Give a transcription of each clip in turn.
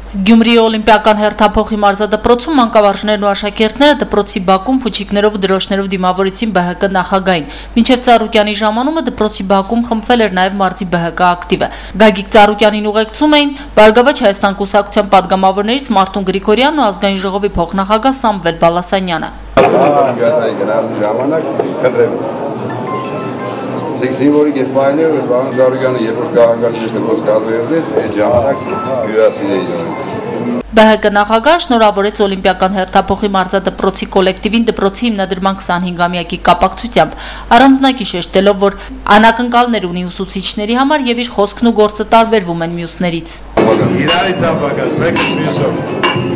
Գյումրիի օլիմպիական հերթափոխի մարզադպրոցում մանկավարժներն ու աշակերտները դպրոցի բակում փուչիկներով ու դրոշներով դիմավորեցին ԲՀԿ նախագահին։ Մինչև Ծառուկյանի ժամանումը դպրոցի բակում խմբվել էր նաև մարզի ԲՀԿ ակտիվը։ Գագիկ Ծառուկյանին ուղեկցում էին Բարգավաճ Հայաստան կուսակցության падգամավորներից Մարտուն Գրիգորյանն ու ազգային ժողովի փոխնախագահ Սամվել Բալասանյանը։ Սիմվոլիկ ես պայներ, որ պարոն Ծառուկյանը երբ որ կահանգարի դպրոց կազմակերպեց, այդ ժամանակ հյուրասիրել էին։ ԲՀԿ նախագահը շնորհավորեց օլիմպիական հերթափոխի մարզադպրոցի կոլեկտիվին դպրոցի հիմնադրման 25-ամյակի կապակցությամբ, առանձնակի շեշտելով, որ անակնկալներ ունի ուսուցիչների համար եւ իր խոսքն ու գործը տարբերվում են մյուսներից։ Իրարից ապակաս, մեկս մյուսով։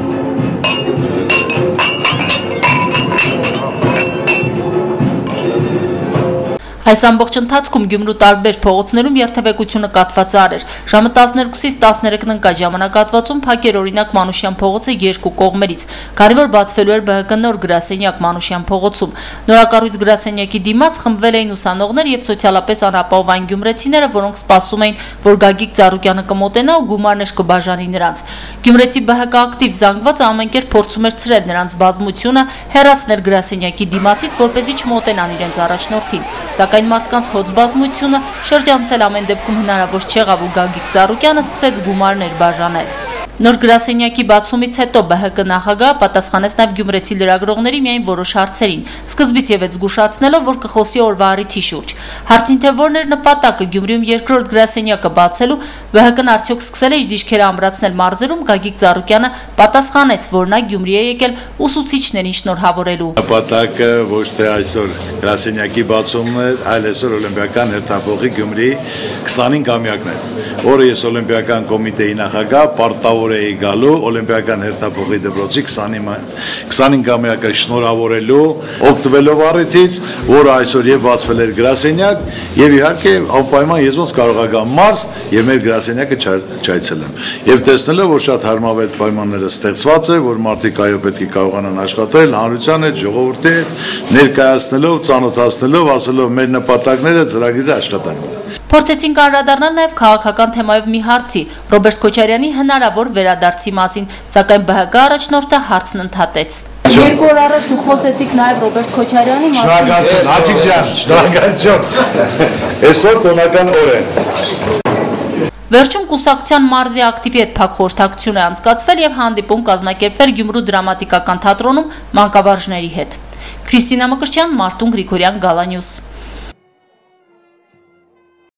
Այս ամբողջ ընթացքում Գյումրու տարբեր փողոցներում երթևեկությունը կաթված էր։ Ժամը 12-ից 13-ն ընկած ժամանակահատվածում փակ էր օրինակ Մանուշյան փողոցը երկու կողմերից։ Կարևոր բացվելու էր ԲՀԿ նոր գրասենյակ Մանուշյան փողոցում։ Նորակառույց գրասենյակի դիմաց խմբվել էին ուսանողներ եւ սոցիալապես անապահով գյումրեցիները, որոնք սպասում էին, որ Գագիկ Ծառուկյանը կմոտենա ու գումարներ կբաժանի նրանց։ Գյումրեցի ԲՀԿ ակտիվ զանգվածը ամենքեր փորձում էր ցրել նրանց բազմությունը, հեռացնել գրասենյակի դիմացից, որպեսզի չմոտենան իրենց առաջնորդին։ Սակայն մարդկանց հոծ բազմությունը շրջանցել ամեն դեպքում հնարավոր չեղավ ու Գագիկ Ծառուկյանը սկսեց գումարներ բաժանել։ Նոր գրասենյակի բացումից հետո ԲՀԿ նախագահը պատասխանեց նաև գյումրեցի լրագրողների միայն որոշ հարցերին, սկզբից ևս զգուշացնելով, որ կխոսի օրվա առիթի շուրջ։ Հարցին թե որն էր նպատակը Գյումրիում երկրորդ գրասենյակը բացելու, ԲՀԿ-ն արդյոք սկսել է իր դիրքերը ամրացնել մարզերում, Գագիկ Ծառուկյանը պատասխանեց, որ նա Գյումրի է եկել ուսուցիչներին շնորհավորելու։ Նպատակը ոչ թե այսօր գրասենյակի բացումն է, այլ այսօր օլիմպիական հերթափոխի Գյումրի 25-ամյակն է, որը ես օլիմպիական կոմիտեի նախագահ պարտավոր էի գալու օլիմպիական հերթափոխի դպրոցի 25-ամյակը շնորհավորելու, օգտվելով առիթից, որը այսօր եւ բացվել էր գրասենյակ, եւ իհարկե անպայման ես ոնց կարող եմ գամ մարզ եւ մեր գրասենյակը չայցելեմ։ Եվ տեսնելով, որ շատ հարմարավետ պայմանները ստեղծված է, որ մարդիկ այո պետք է կարողանան աշխատել հանրության հետ, ժողովրդի հետ, ներկայացնելով, ծանոթացնելով, ասելով մեր նպատակները, ծրագրերը աշխատանք։ Փորձեցին անդրադառնալ նաև քաղաքական թեմայով մի հարցի՝ Ռոբերտ Քոչարյանի հնարավոր վերադարձի մասին, սակայն ԲՀԿ առաջնորդը հարցն ընդհատեց։ Երկու օր առաջ դուք խոսեցիք նաև Ռոբերտ Քոչարյանի մասին։ Շնորհակալություն, Աթիկ ջան, շնորհակալություն։ Այսօր տոնական օր է։ Վերջում կուսակցության մարզի ակտիվի հետ փակ խորհրդակցություն է անցկացվել եւ հանդիպում կազմակերպվել Գյումրու դրամատիկական թատրոնում մանկավարժների հետ։ Քրիստինա Մկրտչյան, Մարտուն Գրիգորյան, Գալանյուս։